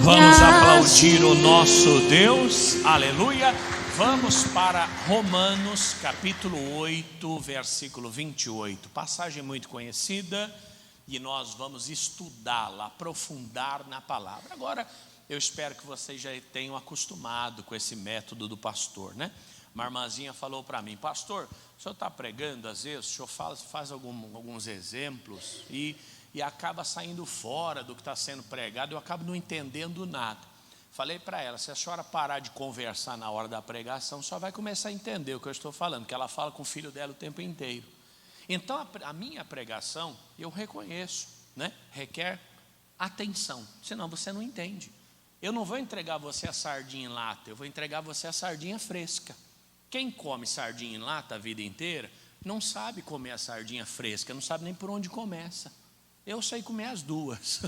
Vamos aplaudir o nosso Deus, aleluia. Vamos para Romanos capítulo 8, versículo 28, passagem muito conhecida, e nós vamos estudá-la, aprofundar na palavra. Agora, eu espero que vocês já tenham acostumado com esse método do pastor, né? Uma irmãzinha falou para mim: pastor, o senhor está pregando, às vezes o senhor faz alguns exemplos e acaba saindo fora do que está sendo pregado, eu acabo não entendendo nada. Falei para ela: se a senhora parar de conversar na hora da pregação, só vai começar a entender o que eu estou falando, que ela fala com o filho dela o tempo inteiro. Então a minha pregação, eu reconheço, né? Requer atenção, senão você não entende. Eu não vou entregar você a sardinha em lata, eu vou entregar você a sardinha fresca. Quem come sardinha em lata a vida inteira não sabe comer a sardinha fresca, não sabe nem por onde começa. Eu sei comer as duas,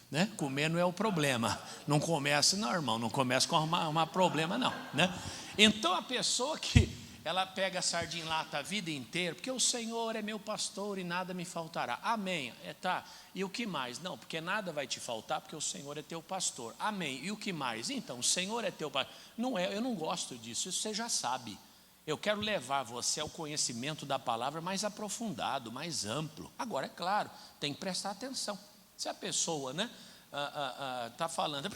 né? Comer não é o problema. Não começa, não, irmão, não começa com uma problema, não, né? Então a pessoa que ela pega a sardinha em lata a vida inteira, porque o Senhor é meu pastor e nada me faltará. Amém. Tá. E o que mais? Não, porque nada vai te faltar, porque o Senhor é teu pastor. Amém. E o que mais? Então, o Senhor é teu pastor. Não é, eu não gosto disso, isso você já sabe. Eu quero levar você ao conhecimento da palavra mais aprofundado, mais amplo. Agora, é claro, tem que prestar atenção. Se a pessoa, né, está falando,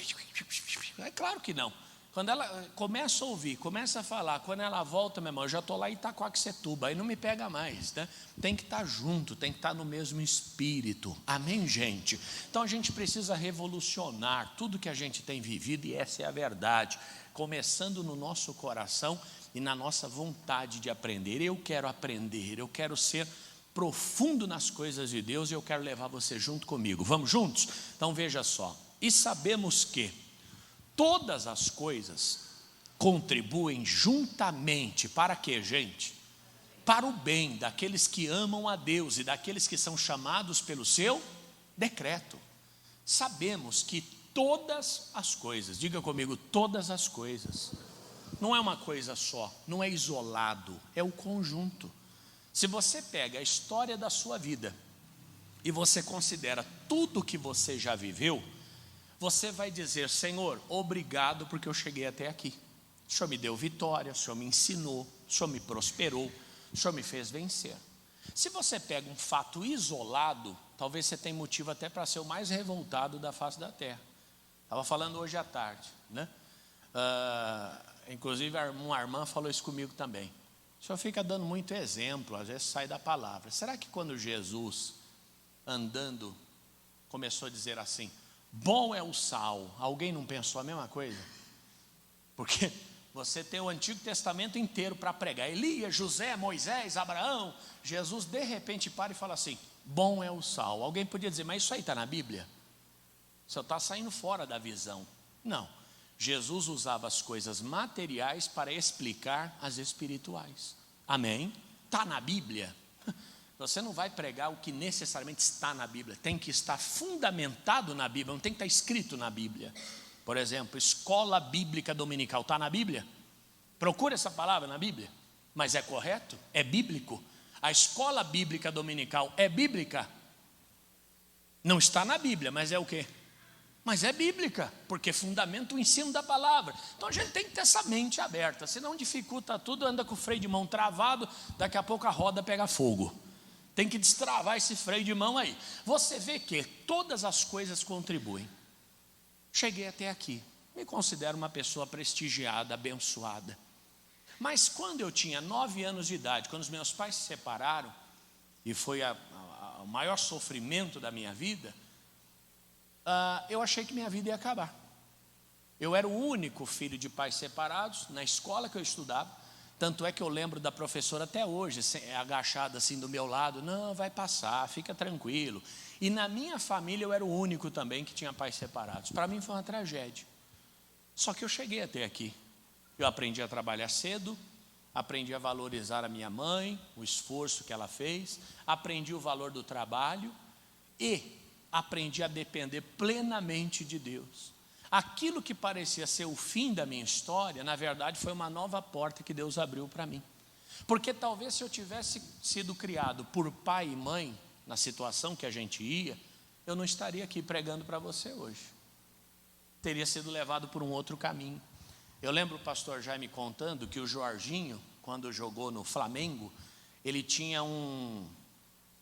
é claro que não. Quando ela começa a ouvir, começa a falar, quando ela volta, meu irmão, eu já estou lá em Itacoaxetuba, aí não me pega mais, né? Tem que estar junto, tem que estar no mesmo espírito. Amém, gente? Então a gente precisa revolucionar tudo que a gente tem vivido, e essa é a verdade, começando no nosso coração e na nossa vontade de aprender. Eu quero aprender, eu quero ser profundo nas coisas de Deus, e eu quero levar você junto comigo. Vamos juntos? Então veja só: e sabemos que todas as coisas contribuem juntamente para quê, gente? Para o bem daqueles que amam a Deus e daqueles que são chamados pelo seu decreto. Sabemos que todas as coisas, diga comigo, todas as coisas. Não é uma coisa só, não é isolado, é o conjunto. Se você pega a história da sua vida e você considera tudo que você já viveu, você vai dizer: Senhor, obrigado porque eu cheguei até aqui. O Senhor me deu vitória, o Senhor me ensinou, o Senhor me prosperou, o Senhor me fez vencer. Se você pega um fato isolado, talvez você tenha motivo até para ser o mais revoltado da face da terra. Estava falando hoje à tarde, né? Inclusive uma irmã falou isso comigo também. O senhor fica dando muito exemplo, às vezes sai da palavra. Será que quando Jesus, andando, começou a dizer assim: bom é o sal, alguém não pensou a mesma coisa? Porque você tem o Antigo Testamento inteiro para pregar: Elias, José, Moisés, Abraão. Jesus de repente para e fala assim: bom é o sal. Alguém podia dizer: mas isso aí está na Bíblia? Você está saindo fora da visão. Não. Jesus usava as coisas materiais para explicar as espirituais. Amém? Está na Bíblia. Você não vai pregar o que necessariamente está na Bíblia. Tem que estar fundamentado na Bíblia, não tem que estar escrito na Bíblia. Por exemplo, escola bíblica dominical, está na Bíblia? Procura essa palavra na Bíblia. Mas é correto? É bíblico? A escola bíblica dominical é bíblica? Não está na Bíblia, mas é o quê? Mas é bíblica, porque fundamenta o ensino da palavra. Então a gente tem que ter essa mente aberta, senão dificulta tudo, anda com o freio de mão travado, daqui a pouco a roda pega fogo. Tem que destravar esse freio de mão aí. Você vê que todas as coisas contribuem. Cheguei até aqui, me considero uma pessoa prestigiada, abençoada. Mas quando eu tinha 9 anos de idade, quando os meus pais se separaram, e foi o maior sofrimento da minha vida, eu achei que minha vida ia acabar. Eu era o único filho de pais separados na escola que eu estudava. Tanto é que eu lembro da professora até hoje, agachada assim do meu lado: não, vai passar, fica tranquilo. E na minha família eu era o único também que tinha pais separados. Para mim foi uma tragédia. Só que eu cheguei até aqui. Eu aprendi a trabalhar cedo, aprendi a valorizar a minha mãe, o esforço que ela fez, aprendi o valor do trabalho e aprendi a depender plenamente de Deus. Aquilo que parecia ser o fim da minha história, na verdade foi uma nova porta que Deus abriu para mim. Porque talvez se eu tivesse sido criado por pai e mãe, na situação que a gente ia, eu não estaria aqui pregando para você hoje. teria sido levado por um outro caminho. Eu lembro o pastor Jaime contando que o Jorginho, quando jogou no Flamengo, ele tinha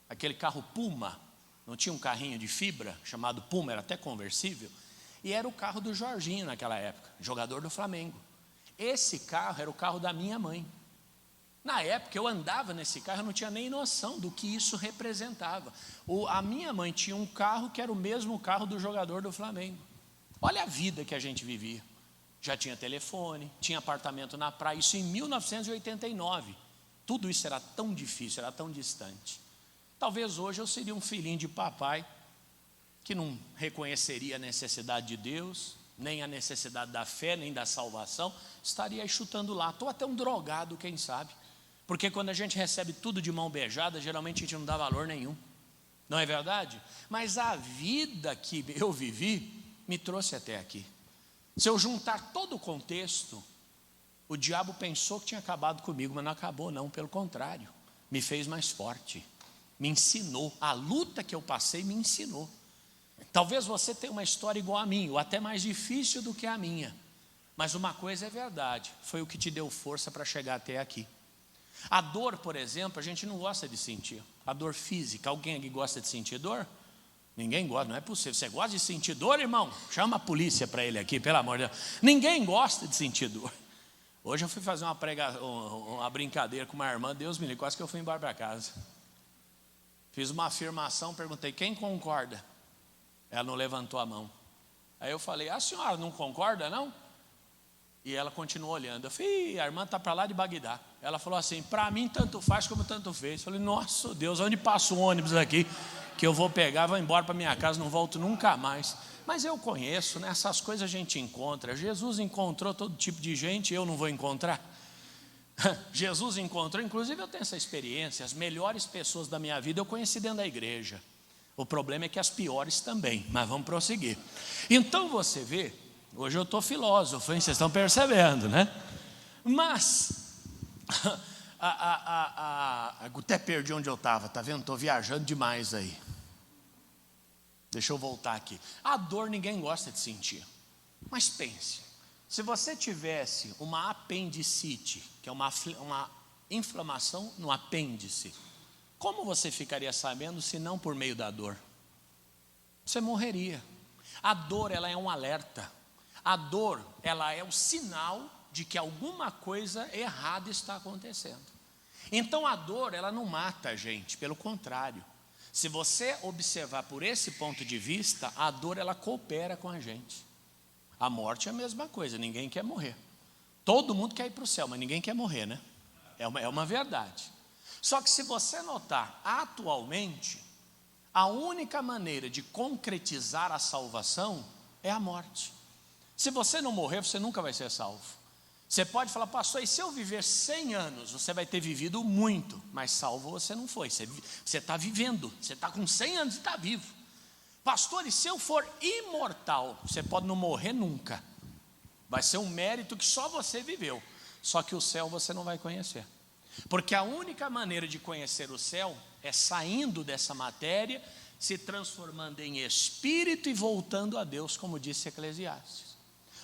aquele carro Puma, não tinha um carrinho de fibra chamado Puma, era até conversível, e era o carro do Jorginho naquela época, jogador do Flamengo. Esse carro era o carro da minha mãe. Na época eu andava nesse carro, eu não tinha nem noção do que isso representava. A minha mãe tinha um carro que era o mesmo carro do jogador do Flamengo. Olha a vida que a gente vivia. Já tinha telefone, tinha apartamento na praia, isso em 1989. Tudo isso era tão difícil, era tão distante. Talvez hoje eu seria um filhinho de papai, que não reconheceria a necessidade de Deus, nem a necessidade da fé, nem da salvação, estaria aí chutando lá, estou até um drogado, quem sabe, porque quando a gente recebe tudo de mão beijada, geralmente a gente não dá valor nenhum, não é verdade? Mas a vida que eu vivi, me trouxe até aqui. Se eu juntar todo o contexto, o diabo pensou que tinha acabado comigo, mas não acabou não, pelo contrário, me fez mais forte, me ensinou, a luta que eu passei me ensinou. Talvez você tenha uma história igual a minha, ou até mais difícil do que a minha, mas uma coisa é verdade, foi o que te deu força para chegar até aqui. A dor, por exemplo, a gente não gosta de sentir, a dor física. Alguém aqui gosta de sentir dor? Ninguém gosta, não é possível. Você gosta de sentir dor, irmão? Chama a polícia para ele aqui, pelo amor de Deus. Ninguém gosta de sentir dor. Hoje eu fui fazer uma brincadeira com uma irmã, Deus me livre, quase que eu fui embora para casa. Fiz uma afirmação, perguntei, quem concorda? Ela não levantou a mão. Aí eu falei, a senhora não concorda não? E ela continuou olhando. Eu falei, a irmã está para lá de Bagdá. Ela falou assim, para mim tanto faz como tanto fez. Eu falei, nossa Deus, onde passa o ônibus aqui? Que eu vou pegar, vou embora para minha casa, não volto nunca mais. Mas eu conheço, né? Essas coisas a gente encontra. Jesus encontrou todo tipo de gente, eu não vou encontrar? Jesus encontrou, inclusive eu tenho essa experiência, as melhores pessoas da minha vida eu conheci dentro da igreja. O problema é que as piores também, mas vamos prosseguir. Então você vê, hoje eu estou filósofo, hein? Vocês estão percebendo, né? Mas, até perdi onde eu estava, está vendo? Estou viajando demais aí. Deixa eu voltar aqui. A dor ninguém gosta de sentir, mas pense, se você tivesse uma apendicite, que é uma inflamação no apêndice, como você ficaria sabendo se não por meio da dor? Você morreria. A dor, ela é um alerta. A dor, ela é o sinal de que alguma coisa errada está acontecendo. Então a dor, ela não mata a gente, pelo contrário. Se você observar por esse ponto de vista, a dor, ela coopera com a gente. A morte é a mesma coisa, ninguém quer morrer. Todo mundo quer ir para o céu, mas ninguém quer morrer, né? É uma verdade. Só que se você notar, atualmente, a única maneira de concretizar a salvação é a morte. Se você não morrer, você nunca vai ser salvo. Você pode falar, pastor, e se eu viver 100 anos, você vai ter vivido muito, mas salvo você não foi, você está vivendo, você está com 100 anos e está vivo. Pastor, e se eu for imortal, você pode não morrer nunca, vai ser um mérito que só você viveu, só que o céu você não vai conhecer. Porque a única maneira de conhecer o céu é saindo dessa matéria, se transformando em espírito e voltando a Deus, como disse Eclesiastes.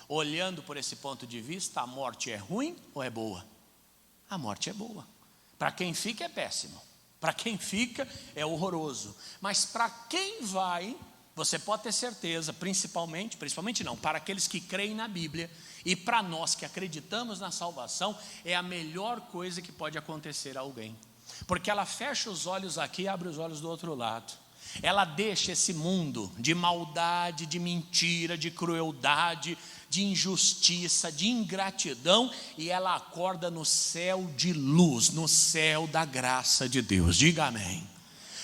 Olhando por esse ponto de vista, a morte é ruim ou é boa? A morte é boa. Para quem fica é péssimo. Para quem fica é horroroso. Mas para quem vai, você pode ter certeza, principalmente não, para aqueles que creem na Bíblia e para nós que acreditamos na salvação, é a melhor coisa que pode acontecer a alguém. Porque ela fecha os olhos aqui e abre os olhos do outro lado. Ela deixa esse mundo de maldade, de mentira, de crueldade, de injustiça, de ingratidão, e ela acorda no céu de luz, no céu da graça de Deus. Diga amém.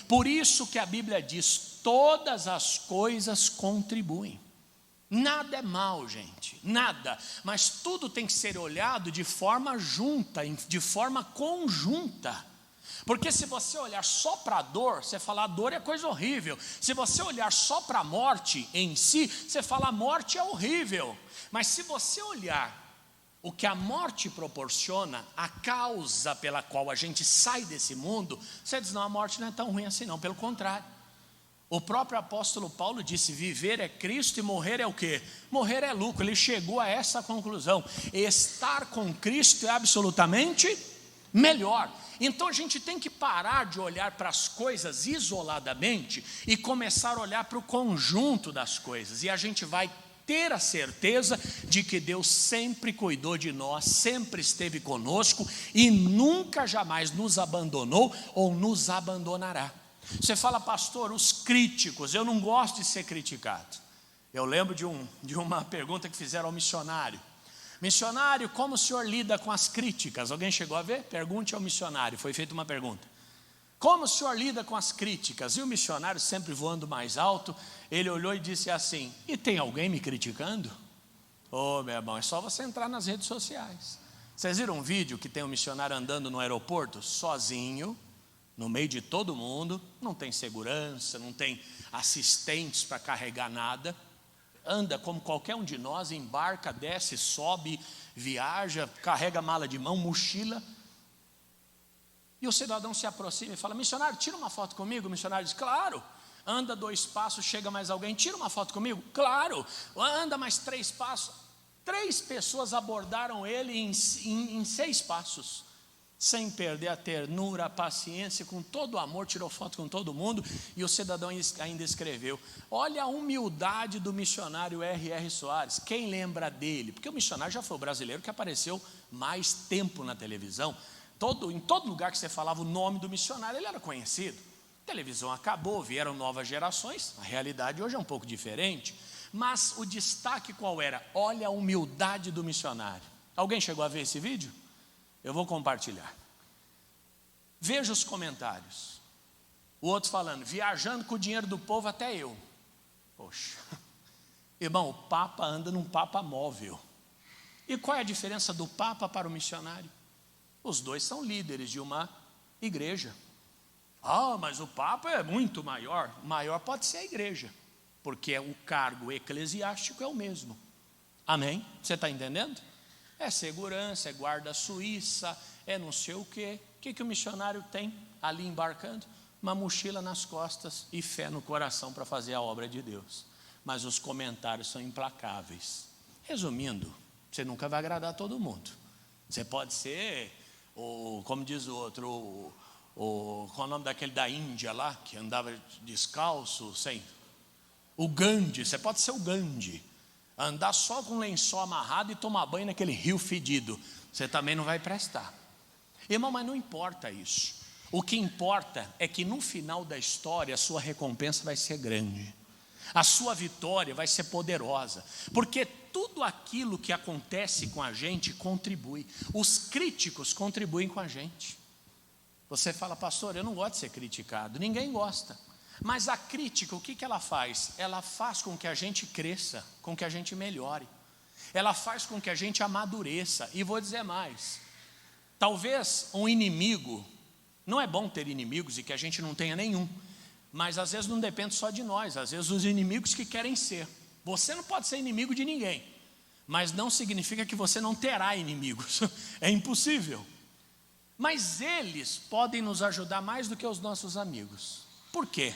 Por isso que a Bíblia diz, todas as coisas contribuem. Nada é mal, gente, nada, mas tudo tem que ser olhado de forma junta, de forma conjunta. Porque se você olhar só para a dor, você fala a dor é coisa horrível. Se você olhar só para a morte em si, você fala a morte é horrível. Mas se você olhar o que a morte proporciona, a causa pela qual a gente sai desse mundo, você diz, não, a morte não é tão ruim assim não, pelo contrário. O próprio apóstolo Paulo disse: viver é Cristo e morrer é o quê? Morrer é lucro. Ele chegou a essa conclusão: estar com Cristo é absolutamente melhor. Então a gente tem que parar de olhar para as coisas isoladamente e começar a olhar para o conjunto das coisas, e a gente vai ter a certeza de que Deus sempre cuidou de nós, sempre esteve conosco e nunca jamais nos abandonou ou nos abandonará. Você fala: pastor, os críticos, eu não gosto de ser criticado. Eu lembro de uma pergunta que fizeram ao missionário: missionário, como o senhor lida com as críticas? Alguém chegou a ver? Pergunte ao missionário. Foi feita uma pergunta: como o senhor lida com as críticas? E o missionário, sempre voando mais alto, ele olhou e disse assim: e tem alguém me criticando? Oh, meu irmão, é só você entrar nas redes sociais. Vocês viram um vídeo que tem um missionário andando no aeroporto, sozinho, no meio de todo mundo, não tem segurança, não tem assistentes para carregar nada, anda como qualquer um de nós, embarca, desce, sobe, viaja, carrega mala de mão, mochila. E o cidadão se aproxima e fala: missionário, tira uma foto comigo? O missionário diz: claro. Anda 2 passos, chega mais alguém: tira uma foto comigo? Claro. Anda mais 3 passos. 3 pessoas abordaram ele em 6 passos, sem perder a ternura, a paciência, com todo o amor, tirou foto com todo mundo. E o cidadão ainda escreveu: olha a humildade do missionário R.R. Soares. Quem lembra dele? Porque o missionário já foi o brasileiro que apareceu mais tempo na televisão. Em todo lugar que você falava o nome do missionário, ele era conhecido. A televisão acabou, vieram novas gerações, a realidade hoje é um pouco diferente, mas o destaque qual era? Olha a humildade do missionário. Alguém chegou a ver esse vídeo? Eu vou compartilhar. Veja os comentários. O outro falando: viajando com o dinheiro do povo até eu. Poxa, irmão, o Papa anda num Papa móvel. E qual é a diferença do Papa para o missionário? Os dois são líderes de uma igreja. Ah, mas o Papa é muito maior. Maior pode ser a igreja, porque o cargo eclesiástico é o mesmo. Amém? Você está entendendo? É segurança, é guarda suíça, é não sei o quê. O que o missionário tem ali embarcando? Uma mochila nas costas e fé no coração para fazer a obra de Deus. Mas os comentários são implacáveis. Resumindo, você nunca vai agradar todo mundo. Você pode ser, como diz o outro, qual é o nome daquele da Índia lá, que andava descalço, o Gandhi. Você pode ser o Gandhi, andar só com lençol amarrado e tomar banho naquele rio fedido. Você também não vai prestar. Irmão, mas não importa isso. O que importa é que no final da história a sua recompensa vai ser grande, a sua vitória vai ser poderosa, porque tudo aquilo que acontece com a gente contribui. Os críticos contribuem com a gente. Você fala: pastor, eu não gosto de ser criticado. Ninguém gosta. Mas a crítica, o que ela faz? Ela faz com que a gente cresça, com que a gente melhore. Ela faz com que a gente amadureça. E vou dizer mais: talvez um inimigo, não é bom ter inimigos e que a gente não tenha nenhum, mas às vezes não depende só de nós, às vezes os inimigos que querem ser. Você não pode ser inimigo de ninguém, mas não significa que você não terá inimigos. É impossível. Mas eles podem nos ajudar mais do que os nossos amigos. Por quê?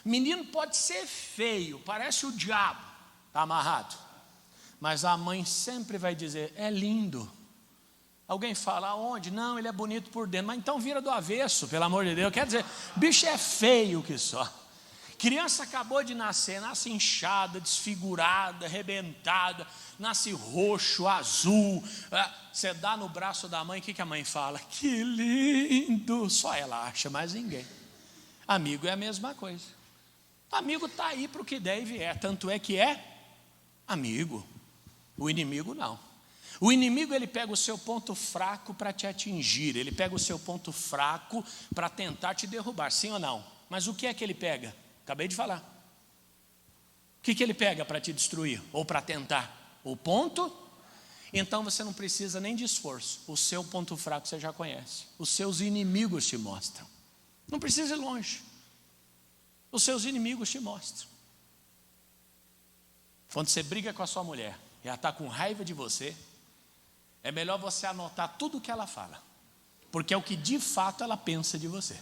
Menino pode ser feio, parece o diabo, está amarrado, mas a mãe sempre vai dizer: é lindo. Alguém fala: aonde? Não, ele é bonito por dentro. Mas então vira do avesso, pelo amor de Deus. Quer dizer, bicho é feio que só. Criança acabou de nascer, nasce inchada, desfigurada, arrebentada, nasce roxo, azul. Você dá no braço da mãe, o que a mãe fala? Que lindo. Só ela acha, mais ninguém. Amigo é a mesma coisa. Amigo está aí para o que der e vier. Tanto é que é amigo. O inimigo não. O inimigo, ele pega o seu ponto fraco para te atingir. Ele pega o seu ponto fraco para tentar te derrubar. Sim ou não? Mas o que é que ele pega? Acabei de falar. O que ele pega para te destruir? Ou para tentar? O ponto? Então você não precisa nem de esforço. O seu ponto fraco você já conhece. Os seus inimigos te mostram. Não precisa ir longe. Os seus inimigos te mostram. Quando você briga com a sua mulher e ela está com raiva de você, é melhor você anotar tudo o que ela fala, porque é o que de fato ela pensa de você.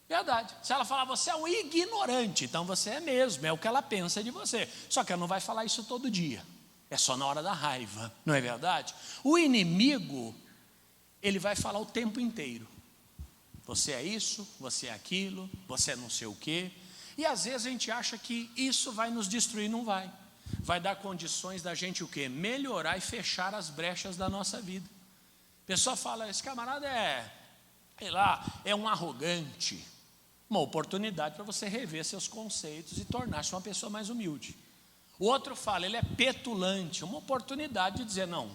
Verdade. Se ela falar, você é um ignorante, então você é mesmo, é o que ela pensa de você. Só que ela não vai falar isso todo dia. É só na hora da raiva, não é verdade? O inimigo, ele vai falar o tempo inteiro. Você é isso, você é aquilo, você é não sei o quê. E às vezes a gente acha que isso vai nos destruir, não vai. Vai dar condições da gente o quê? Melhorar e fechar as brechas da nossa vida. A pessoa fala, esse camarada sei lá, é um arrogante. Uma oportunidade para você rever seus conceitos e tornar-se uma pessoa mais humilde. O outro fala, ele é petulante. Uma oportunidade de dizer, não,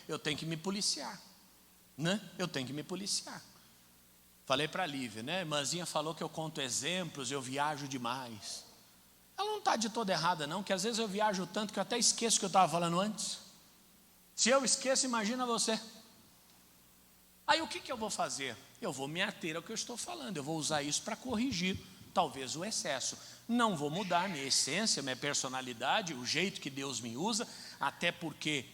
eu tenho que me policiar, né? Eu tenho que me policiar. Falei para a Lívia, né? A irmãzinha falou que eu conto exemplos, eu viajo demais. Ela não está de toda errada não, que às vezes eu viajo tanto que eu até esqueço o que eu estava falando antes. Se eu esqueço, imagina você. Aí o que eu vou fazer? Eu vou me ater ao que eu estou falando, eu vou usar isso para corrigir, talvez o excesso. Não vou mudar minha essência, minha personalidade, o jeito que Deus me usa, até porque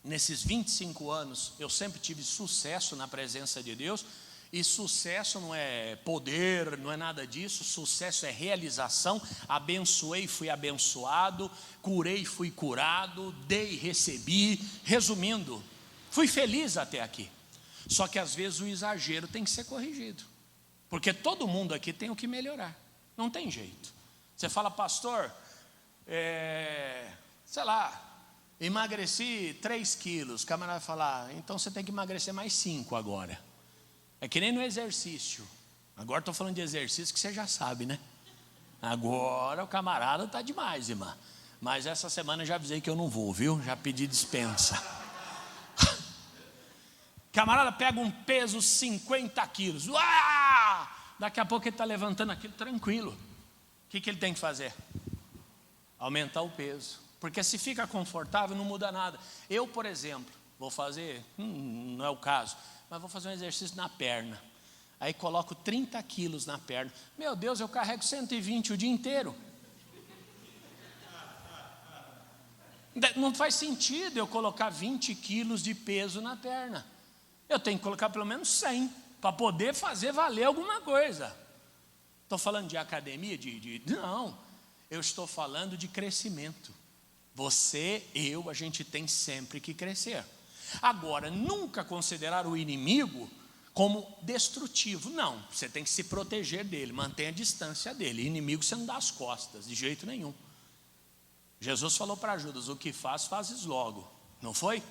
nesses 25 anos eu sempre tive sucesso na presença de Deus, e sucesso não é poder, não é nada disso, sucesso é realização. Abençoei, fui abençoado, curei, fui curado, dei, recebi. Resumindo, fui feliz até aqui. Só que às vezes o exagero tem que ser corrigido, porque todo mundo aqui tem o que melhorar, não tem jeito. Você fala, pastor, sei lá, emagreci 3 quilos, o camarada vai falar, então você tem que emagrecer mais 5 agora. É que nem no exercício. Agora estou falando de exercício que você já sabe, né? Agora o camarada está demais, irmã. Mas essa semana eu já avisei que eu não vou, viu? Já pedi dispensa. Camarada pega um peso 50 quilos. Uau! Daqui a pouco ele está levantando aquilo tranquilo. O que ele tem que fazer? Aumentar o peso. Porque se fica confortável não muda nada. Eu, por exemplo, vou fazer, não é o caso, mas vou fazer um exercício na perna. Aí coloco 30 quilos na perna. Meu Deus, eu carrego 120 o dia inteiro. Não faz sentido eu colocar 20 quilos de peso na perna. Eu tenho que colocar pelo menos 100 para poder fazer valer alguma coisa. Estou falando de academia? Não, eu estou falando de crescimento. Você, a gente tem sempre que crescer. Agora, nunca considerar o inimigo como destrutivo. Não, você tem que se proteger dele, mantenha a distância dele. Inimigo você não dá as costas, de jeito nenhum. Jesus falou para Judas, o que fazes logo. Não foi?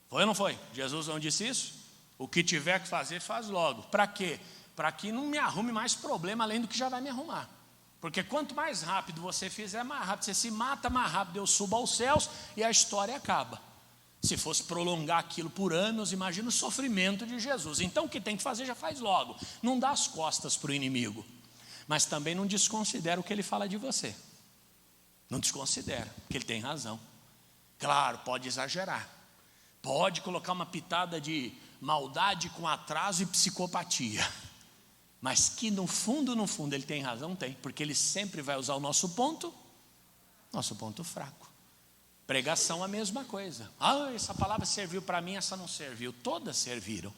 Foi ou não foi? Jesus não disse isso? O que tiver que fazer, faz logo. Para quê? Para que não me arrume mais problema além do que já vai me arrumar. Porque quanto mais rápido você fizer, mais rápido você se mata, mais rápido eu subo aos céus e a história acaba. Se fosse prolongar aquilo por anos, imagina o sofrimento de Jesus. Então o que tem que fazer já faz logo. Não dá as costas para o inimigo. Mas também não desconsidera o que ele fala de você. Não desconsidera, porque ele tem razão. Claro, pode exagerar. Pode colocar uma pitada de maldade com atraso e psicopatia. Mas que no fundo ele tem razão, tem. Porque ele sempre vai usar o nosso ponto fraco. Pregação a mesma coisa. Essa palavra serviu para mim, essa não serviu. Todas serviram.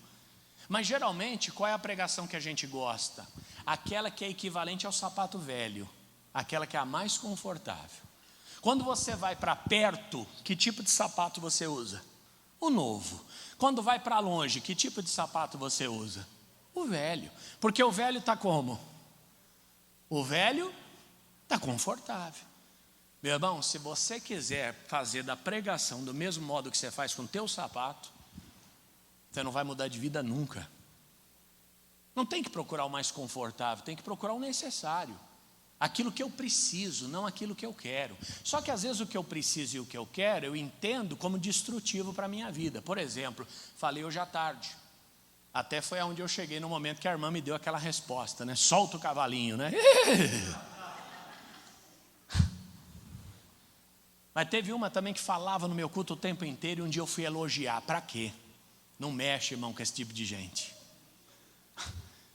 Mas geralmente, qual é a pregação que a gente gosta? Aquela que é equivalente ao sapato velho. Aquela que é a mais confortável. Quando você vai para perto, que tipo de sapato você usa? O novo. Quando vai para longe, que tipo de sapato você usa? O velho. Porque o velho está como? O velho está confortável. Meu irmão, se você quiser fazer da pregação do mesmo modo que você faz com o teu sapato, você não vai mudar de vida nunca. Não tem que procurar o mais confortável, tem que procurar o necessário. Aquilo que eu preciso, não aquilo que eu quero. Só que às vezes o que eu preciso e o que eu quero, eu entendo como destrutivo para a minha vida. Por exemplo, falei hoje à tarde. Até foi onde eu cheguei no momento que a irmã me deu aquela resposta, né? Solta o cavalinho, né? Mas teve uma também que falava no meu culto o tempo inteiro e um dia eu fui elogiar. Para quê? Não mexe, irmão, com esse tipo de gente.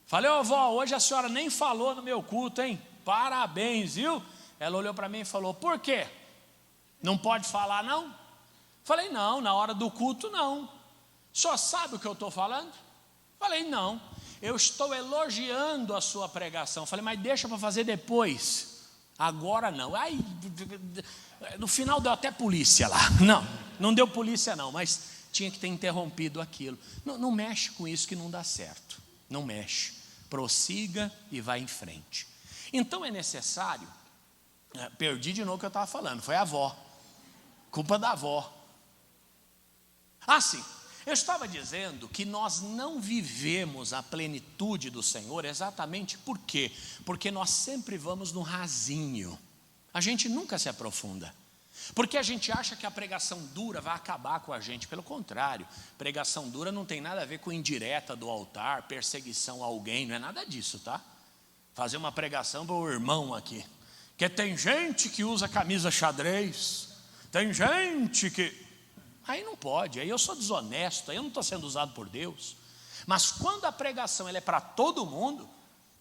Falei, vó, hoje a senhora nem falou no meu culto, hein? Parabéns, viu? Ela olhou para mim e falou, por quê? Não pode falar, não? Falei, não, na hora do culto, não. O senhor sabe o que eu estou falando? Falei, não. eu estou elogiando a sua pregação. Falei, mas deixa para fazer depois. Agora não. Aí, no final deu até polícia lá. Não deu polícia não, mas tinha que ter interrompido aquilo. Não mexe com isso que não dá certo. Não mexe. Prossiga e vá em frente. Então é necessário, perdi de novo o que eu estava falando, foi a avó. Culpa da avó. Sim, eu estava dizendo que nós não vivemos a plenitude do Senhor exatamente por quê? Porque nós sempre vamos no rasinho. A gente nunca se aprofunda. Porque a gente acha que a pregação dura vai acabar com a gente. Pelo contrário, pregação dura não tem nada a ver com indireta do altar, perseguição a alguém, não é nada disso, tá? Fazer uma pregação para o irmão aqui. Porque tem gente que usa camisa xadrez, tem gente que... Aí não pode, aí eu sou desonesto, aí eu não estou sendo usado por Deus. Mas quando a pregação ela é para todo mundo,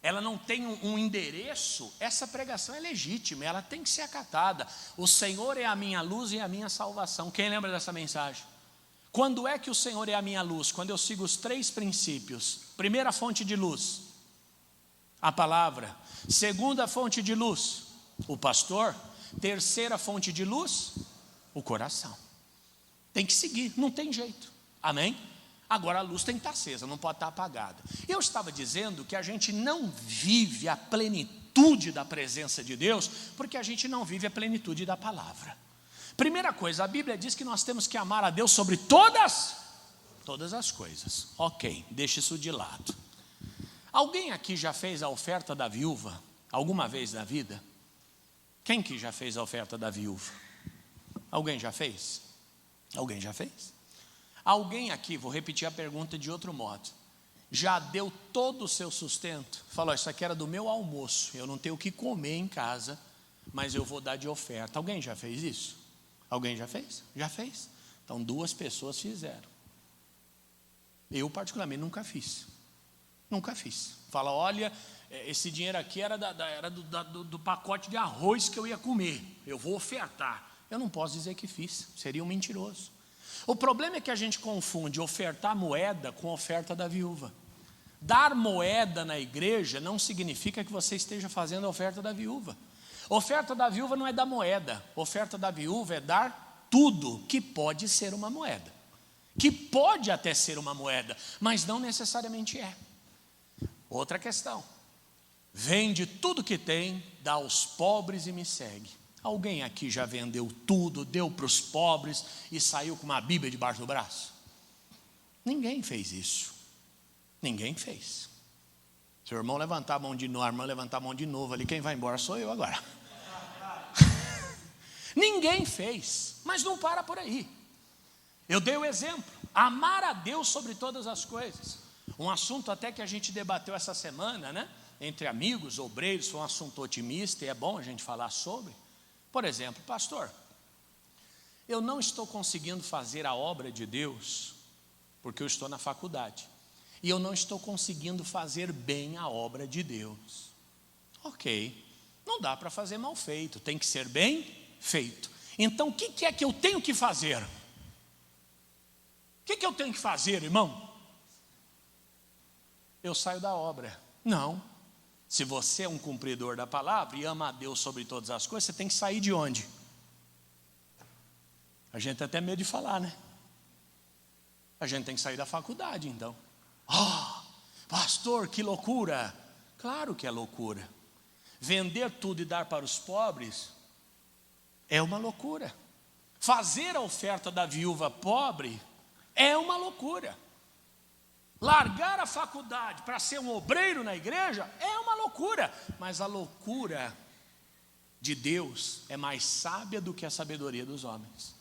ela não tem um endereço, essa pregação é legítima, ela tem que ser acatada. O Senhor é a minha luz e a minha salvação. Quem lembra dessa mensagem? Quando é que o Senhor é a minha luz? Quando eu sigo os 3 princípios. Primeira fonte de luz, a palavra. Segunda fonte de luz, o pastor. Terceira fonte de luz, o coração. Tem que seguir, não tem jeito, amém? Agora a luz tem que estar acesa, não pode estar apagada. Eu estava dizendo que a gente não vive a plenitude da presença de Deus, porque a gente não vive a plenitude da palavra. Primeira coisa, a Bíblia diz que nós temos que amar a Deus sobre todas as coisas. Ok, deixa isso de lado. Alguém aqui já fez a oferta da viúva, alguma vez na vida? Quem que já fez a oferta da viúva? Alguém já fez? Alguém já fez? Alguém aqui, vou repetir a pergunta de outro modo, já deu todo o seu sustento? Falou, isso aqui era do meu almoço, eu não tenho o que comer em casa, mas eu vou dar de oferta. Alguém já fez isso? Alguém já fez? Já fez? Então 2 pessoas fizeram. Eu particularmente nunca fiz. Nunca fiz. Fala, olha, esse dinheiro aqui era do pacote de arroz que eu ia comer, eu vou ofertar. Eu não posso dizer que fiz, seria um mentiroso. O problema é que a gente confunde ofertar moeda com oferta da viúva. Dar moeda na igreja não significa que você esteja fazendo a oferta da viúva. Oferta da viúva não é dar moeda. Oferta da viúva é dar tudo que pode ser uma moeda. Que pode até ser uma moeda, mas não necessariamente é. Outra questão. Vende tudo que tem, dá aos pobres e me segue. Alguém aqui já vendeu tudo, deu para os pobres e saiu com uma Bíblia debaixo do braço? Ninguém fez isso. Ninguém fez. Se o irmão levantar a mão de novo, a irmã levantar a mão de novo ali, quem vai embora sou eu agora. Ninguém fez, mas não para por aí. Eu dei o exemplo, amar a Deus sobre todas as coisas. Um assunto até que a gente debateu essa semana, né? Entre amigos, obreiros, foi um assunto otimista e é bom a gente falar sobre. Por exemplo, pastor, eu não estou conseguindo fazer a obra de Deus porque eu estou na faculdade. E eu não estou conseguindo fazer bem a obra de Deus. Ok, não dá para fazer mal feito, tem que ser bem feito. Então o que é que eu tenho que fazer? O que eu tenho que fazer, irmão? Eu saio da obra. Não. Se você é um cumpridor da palavra e ama a Deus sobre todas as coisas, você tem que sair de onde? A gente tem até medo de falar, né? A gente tem que sair da faculdade, então. Pastor, que loucura! Claro que é loucura. Vender tudo e dar para os pobres é uma loucura. Fazer a oferta da viúva pobre é uma loucura. Largar a faculdade para ser um obreiro na igreja é uma loucura. Mas a loucura de Deus é mais sábia do que a sabedoria dos homens.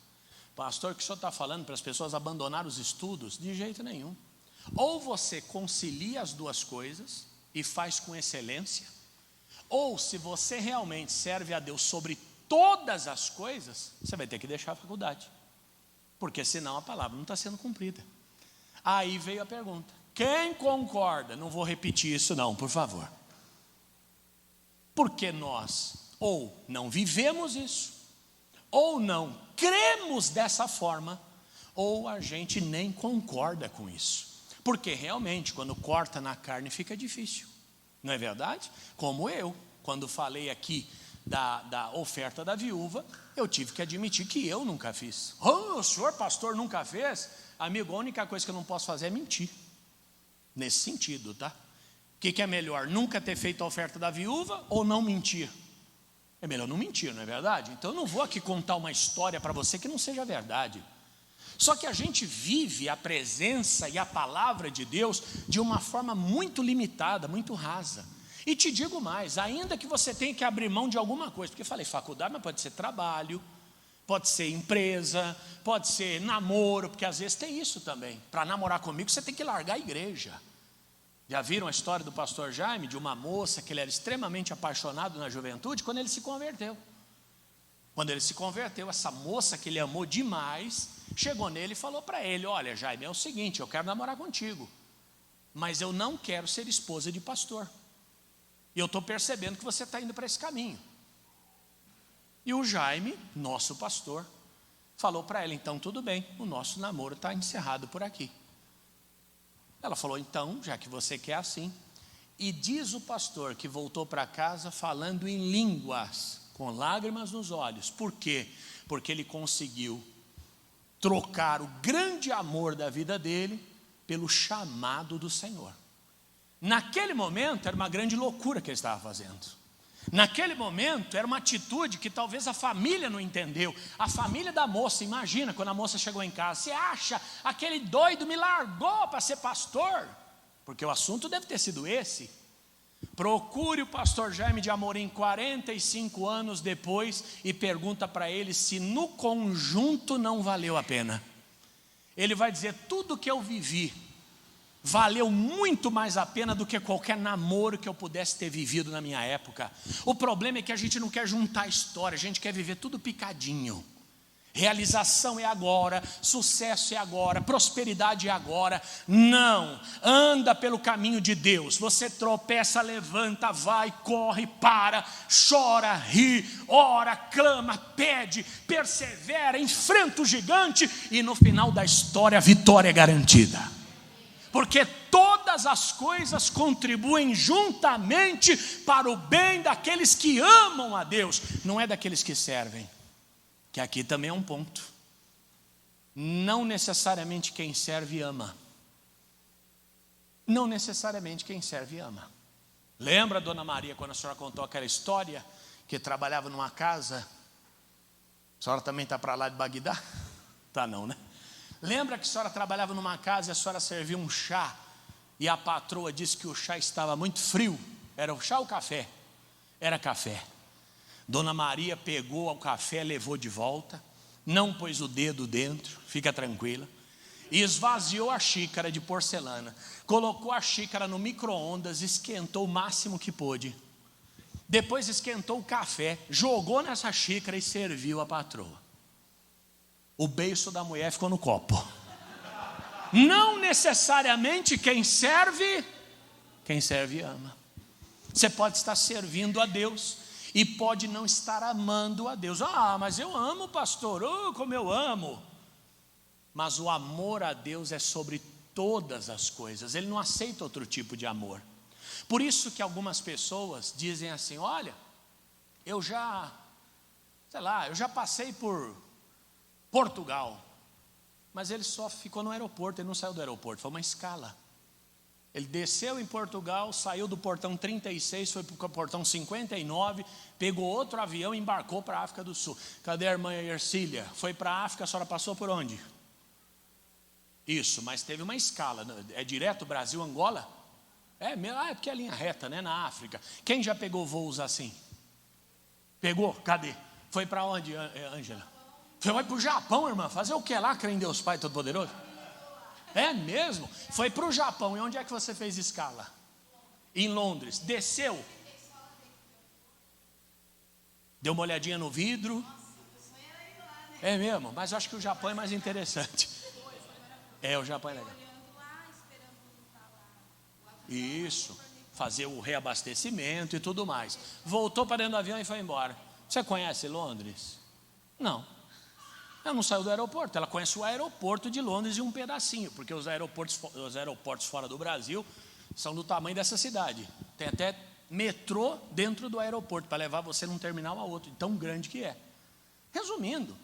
Pastor, o que o senhor está falando para as pessoas abandonar os estudos? De jeito nenhum. Ou você concilia as duas coisas e faz com excelência, ou se você realmente serve a Deus sobre todas as coisas, você vai ter que deixar a faculdade, porque senão a palavra não está sendo cumprida. Aí veio a pergunta, quem concorda? Não vou repetir isso não, por favor. Porque nós ou não vivemos isso, ou não cremos dessa forma, ou a gente nem concorda com isso. Porque realmente, quando corta na carne, fica difícil. Não é verdade? Como eu, quando falei aqui da oferta da viúva, eu tive que admitir que eu nunca fiz. Oh, o senhor pastor nunca fez? Amigo, a única coisa que eu não posso fazer é mentir. Nesse sentido, tá? O que é melhor? Nunca ter feito a oferta da viúva ou não mentir? É melhor não mentir, não é verdade? Então eu não vou aqui contar uma história para você que não seja verdade. Só que a gente vive a presença e a palavra de Deus de uma forma muito limitada, muito rasa. E te digo mais, ainda que você tenha que abrir mão de alguma coisa, porque eu falei faculdade, mas pode ser trabalho, pode ser empresa, pode ser namoro, porque às vezes tem isso também. Para namorar comigo você tem que largar a igreja. Já viram a história do pastor Jaime, de uma moça que ele era extremamente apaixonado na juventude, quando ele se converteu. Quando ele se converteu, essa moça que ele amou demais, chegou nele e falou para ele: olha, Jaime, é o seguinte, eu quero namorar contigo, mas eu não quero ser esposa de pastor. E eu estou percebendo que você está indo para esse caminho. E o Jaime, nosso pastor, falou para ela: então tudo bem, o nosso namoro está encerrado por aqui. Ela falou: então, já que você quer assim. E diz o pastor que voltou para casa falando em línguas, com lágrimas nos olhos. Por quê? Porque ele conseguiu trocar o grande amor da vida dele pelo chamado do Senhor. Naquele momento era uma grande loucura que ele estava fazendo. Naquele momento era uma atitude que talvez a família não entendeu. A família da moça, imagina quando a moça chegou em casa: você acha, aquele doido me largou para ser pastor? Porque o assunto deve ter sido esse. Procure o pastor Jaime de Amorim 45 anos depois e pergunta para ele se no conjunto não valeu a pena. Ele vai dizer: tudo que eu vivi valeu muito mais a pena do que qualquer namoro que eu pudesse ter vivido na minha época. O problema é que a gente não quer juntar a história, a gente quer viver tudo picadinho. Realização é agora, sucesso é agora, prosperidade é agora. Não, anda pelo caminho de Deus. Você tropeça, levanta, vai, corre, para, chora, ri, ora, clama, pede, persevera, enfrenta o gigante e no final da história a vitória é garantida. Porque todas as coisas contribuem juntamente para o bem daqueles que amam a Deus, não é daqueles que servem. Que aqui também é um ponto. Não necessariamente quem serve ama. Não necessariamente quem serve ama. Lembra, dona Maria, quando a senhora contou aquela história, que trabalhava numa casa? A senhora também está para lá de Bagdá? Tá não, né? Lembra que a senhora trabalhava numa casa e a senhora serviu um chá, e a patroa disse que o chá estava muito frio? Era o chá ou café? Era café. Dona Maria pegou o café, levou de volta, não pôs o dedo dentro, fica tranquila, e esvaziou a xícara de porcelana, colocou a xícara no micro-ondas, esquentou o máximo que pôde, depois esquentou o café, jogou nessa xícara e serviu a patroa. O beiço da mulher ficou no copo. Não necessariamente quem serve ama. Você pode estar servindo a Deus e pode não estar amando a Deus. Ah, mas eu amo, pastor, como eu amo. Mas o amor a Deus é sobre todas as coisas. Ele não aceita outro tipo de amor. Por isso que algumas pessoas dizem assim: olha, eu já passei por Portugal, mas ele só ficou no aeroporto, ele não saiu do aeroporto, foi uma escala. Ele desceu em Portugal, saiu do portão 36, foi para o portão 59, pegou outro avião e embarcou para a África do Sul. Cadê a irmã Ercília? Foi para a África, a senhora passou por onde? Isso, mas teve uma escala. É direto Brasil, Angola? É porque é linha reta, né, na África. Quem já pegou voos assim? Pegou? Cadê? Foi para onde, Ângela? Você vai para o Japão, irmã, fazer o que lá, crê em Deus Pai Todo-Poderoso? É mesmo? Foi para o Japão, e onde é que você fez escala? Em Londres, desceu? Deu uma olhadinha no vidro? É mesmo, mas eu acho que o Japão é mais interessante. O Japão é legal. Isso, fazer o reabastecimento e tudo mais. Voltou para dentro do avião e foi embora. Você conhece Londres? Não. É Ela não saiu do aeroporto, ela conhece o aeroporto de Londres e um pedacinho, porque os aeroportos fora do Brasil são do tamanho dessa cidade. Tem até metrô dentro do aeroporto para levar você de um terminal a outro, tão grande que é. Resumindo,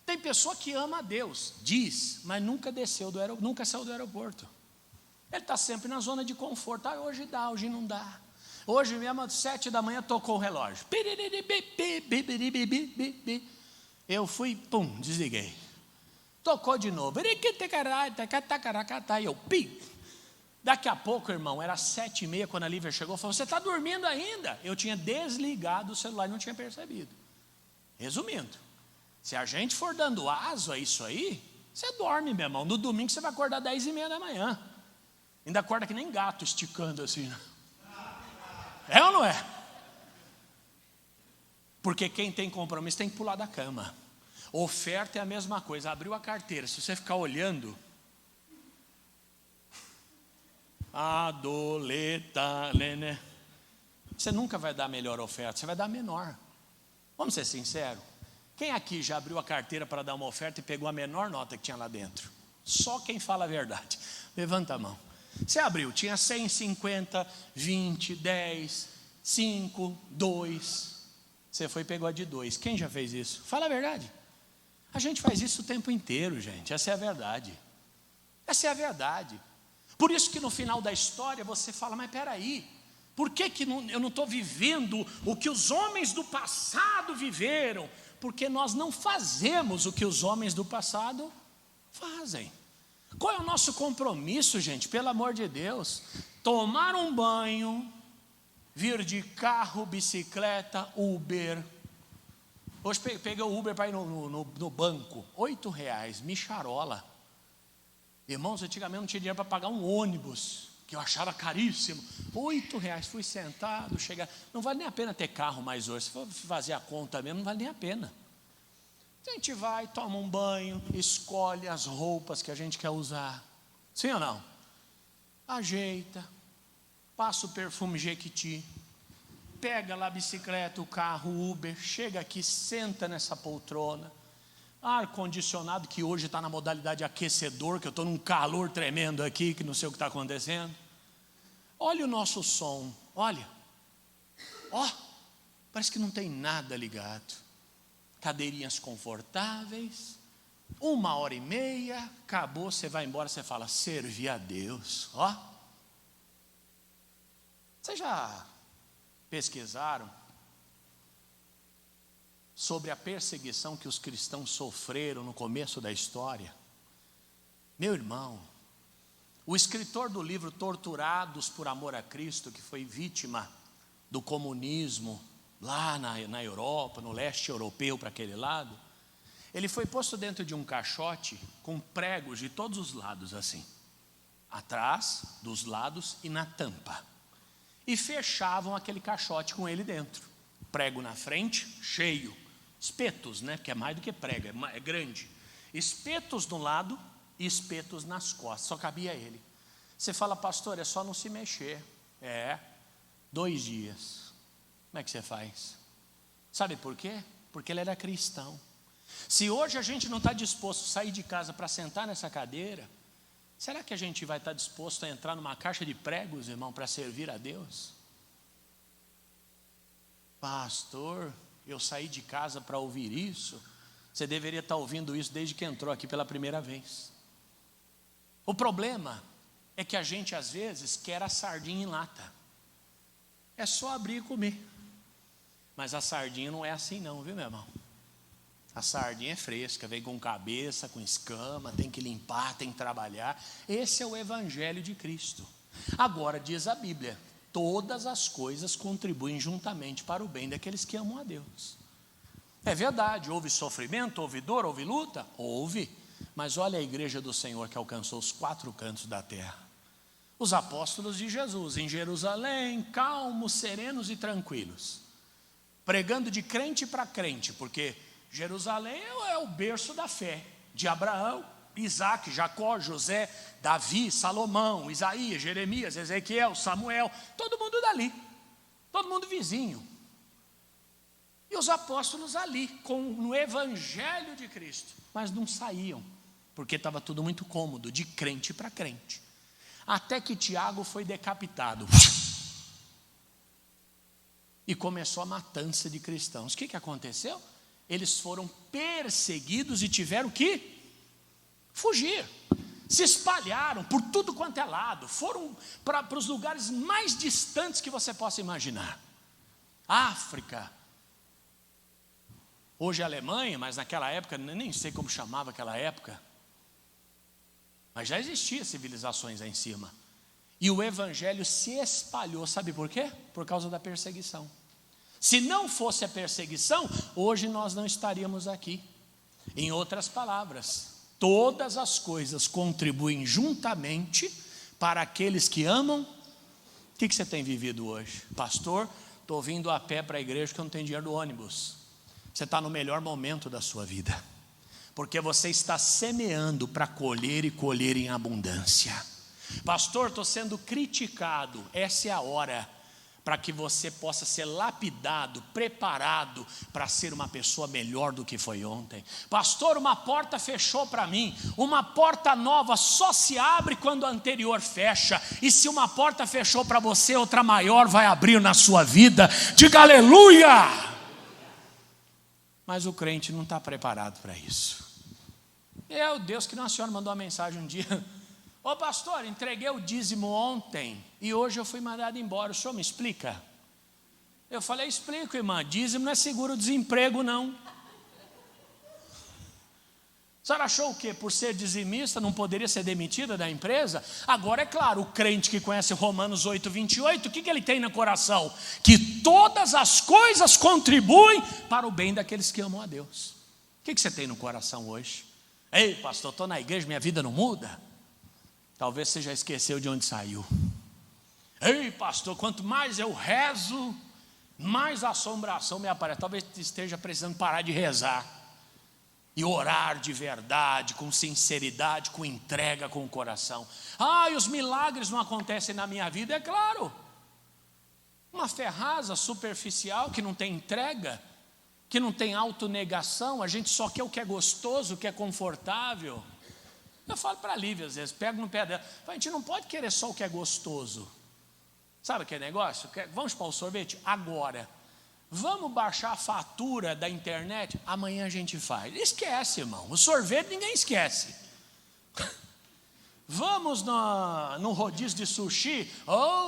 tem pessoa que ama a Deus, diz, mas nunca nunca saiu do aeroporto. Ele está sempre na zona de conforto. Hoje dá, hoje não dá. Hoje mesmo às 7 da manhã tocou o relógio. Eu fui, pum, desliguei. Tocou de novo. E eu, pim. Daqui a pouco, irmão, era 7h30 quando a Lívia chegou, falou, você está dormindo ainda? Eu tinha desligado o celular e não tinha percebido. Resumindo, se a gente for dando aso a isso aí, você dorme, meu irmão. No domingo você vai acordar 10h30 da manhã. Ainda acorda que nem gato esticando assim. É ou não é? Porque quem tem compromisso tem que pular da cama. Oferta é a mesma coisa. Abriu a carteira, se você ficar olhando, você nunca vai dar a melhor oferta, você vai dar a menor. Vamos ser sinceros. Quem aqui já abriu a carteira para dar uma oferta e pegou a menor nota que tinha lá dentro? Só quem fala a verdade. Levanta a mão. Você abriu, tinha 100, 50, 20, 10, 5, 2. Você foi e pegou a de 2. Quem já fez isso? Fala a verdade. A gente faz isso o tempo inteiro, gente. Essa é a verdade. Essa é a verdade. Por isso que no final da história você fala, mas peraí, por que eu não estou vivendo o que os homens do passado viveram? Porque nós não fazemos o que os homens do passado fazem. Qual é o nosso compromisso, gente? Pelo amor de Deus. Tomar um banho, vir de carro, bicicleta, Uber. Hoje peguei o Uber para ir no banco, R$8, micharola. Irmãos, antigamente não tinha dinheiro para pagar um ônibus, que eu achava caríssimo. R$8, fui sentado, chegar. Não vale nem a pena ter carro mais hoje. Se for fazer a conta mesmo, não vale nem a pena. A gente vai, toma um banho, escolhe as roupas que a gente quer usar. Sim ou não? Ajeita, passa o perfume Jequiti, pega lá a bicicleta, o carro, o Uber, chega aqui, senta nessa poltrona, ar-condicionado, que hoje está na modalidade aquecedor, que eu estou num calor tremendo aqui, que não sei o que está acontecendo. Olha o nosso som, olha, parece que não tem nada ligado. Cadeirinhas confortáveis, 1h30, acabou, você vai embora, você fala, servi a Deus. Vocês já pesquisaram sobre a perseguição que os cristãos sofreram no começo da história? Meu irmão, o escritor do livro Torturados por Amor a Cristo, que foi vítima do comunismo, lá na Europa, no leste europeu, para aquele lado, ele foi posto dentro de um caixote com pregos de todos os lados assim, atrás, dos lados e na tampa, e fechavam aquele caixote com ele dentro, prego na frente, cheio, espetos, né, que é mais do que prego, é grande, espetos do lado e espetos nas costas, só cabia ele. Você fala, pastor, é só não se mexer. 2 dias. Como é que você faz? Sabe por quê? Porque ele era cristão. Se hoje a gente não está disposto a sair de casa para sentar nessa cadeira, será que a gente vai estar disposto a entrar numa caixa de pregos, irmão, para servir a Deus? Pastor, eu saí de casa para ouvir isso. Você deveria estar ouvindo isso desde que entrou aqui pela primeira vez. O problema é que a gente às vezes quer a sardinha em lata. É só abrir e comer. Mas a sardinha não é assim não, viu, meu irmão? A sardinha é fresca, vem com cabeça, com escama, tem que limpar, tem que trabalhar. Esse é o evangelho de Cristo. Agora diz a Bíblia, todas as coisas contribuem juntamente para o bem daqueles que amam a Deus. É verdade, houve sofrimento, houve dor, houve luta? Houve. Mas olha a igreja do Senhor que alcançou os 4 cantos da terra. Os apóstolos de Jesus em Jerusalém, calmos, serenos e tranquilos, pregando de crente para crente, porque Jerusalém é o berço da fé, de Abraão, Isaac, Jacó, José, Davi, Salomão, Isaías, Jeremias, Ezequiel, Samuel, todo mundo dali, todo mundo vizinho. E os apóstolos ali, no evangelho de Cristo, mas não saíam, porque estava tudo muito cômodo, de crente para crente. Até que Tiago foi decapitado. E começou a matança de cristãos. O que aconteceu? Eles foram perseguidos e tiveram que fugir. Se espalharam por tudo quanto é lado. Foram para os lugares mais distantes que você possa imaginar. África. Hoje é Alemanha, mas naquela época, nem sei como chamava aquela época. Mas já existia civilizações aí em cima. E o evangelho se espalhou, sabe por quê? Por causa da perseguição. Se não fosse a perseguição, hoje nós não estaríamos aqui. Em outras palavras, todas as coisas contribuem juntamente para aqueles que amam. O que você tem vivido hoje? Pastor, estou vindo a pé para a igreja porque eu não tenho dinheiro do ônibus. Você está no melhor momento da sua vida, porque você está semeando para colher e colher em abundância. Pastor, estou sendo criticado. Essa é a hora para que você possa ser lapidado, preparado para ser uma pessoa melhor do que foi ontem. Pastor, uma porta fechou para mim. Uma porta nova só se abre quando a anterior fecha. E se uma porta fechou para você, outra maior vai abrir na sua vida. Diga aleluia! Mas o crente não está preparado para isso. O Deus que Nossa Senhora mandou uma mensagem um dia. Ô pastor, entreguei o dízimo ontem e hoje eu fui mandado embora, o senhor me explica? Eu falei, explico, irmã, dízimo não é seguro-desemprego não. A senhora achou o quê? Por ser dizimista não poderia ser demitida da empresa? Agora é claro, o crente que conhece Romanos 8:28, o que ele tem no coração? Que todas as coisas contribuem para o bem daqueles que amam a Deus. O que você tem no coração hoje? Ei pastor, estou na igreja, minha vida não muda? Talvez você já esqueceu de onde saiu. Ei pastor, quanto mais eu rezo, mais assombração me aparece. Talvez esteja precisando parar de rezar e orar de verdade, com sinceridade, com entrega, com o coração. E os milagres não acontecem na minha vida, é claro. Uma fé rasa, superficial, que não tem entrega, que não tem autonegação, a gente só quer o que é gostoso, o que é confortável. Eu falo para a Lívia às vezes, pego no pé dela, a gente não pode querer só o que é gostoso. Sabe aquele negócio? Vamos para o sorvete? Agora. Vamos baixar a fatura da internet? Amanhã a gente faz. Esquece, irmão, o sorvete ninguém esquece. Vamos no rodízio de sushi?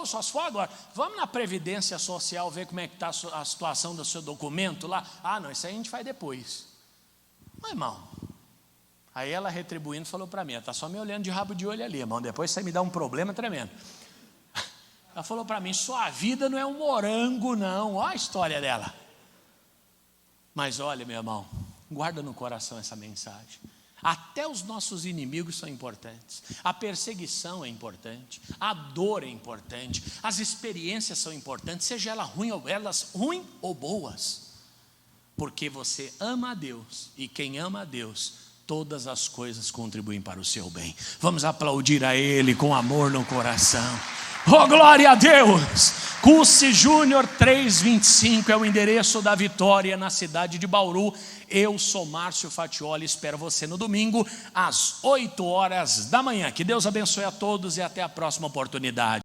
Só se for agora. Vamos na Previdência Social ver como é que está a situação do seu documento lá? Não, isso aí a gente faz depois. Mas irmão, aí ela retribuindo falou para mim, está só me olhando de rabo de olho ali, irmão, depois você me dá um problema tremendo. Ela falou para mim, sua vida não é um morango não, olha a história dela. Mas olha meu irmão, guarda no coração essa mensagem. Até os nossos inimigos são importantes, a perseguição é importante, a dor é importante, as experiências são importantes, seja elas ruins ou boas, porque você ama a Deus, e quem ama a Deus, todas as coisas contribuem para o seu bem. Vamos aplaudir a Ele com amor no coração. Oh glória a Deus! Cusce Júnior 325 é o endereço da Vitória na cidade de Bauru. Eu sou Márcio Fatioli, espero você no domingo às 8 horas da manhã. Que Deus abençoe a todos e até a próxima oportunidade.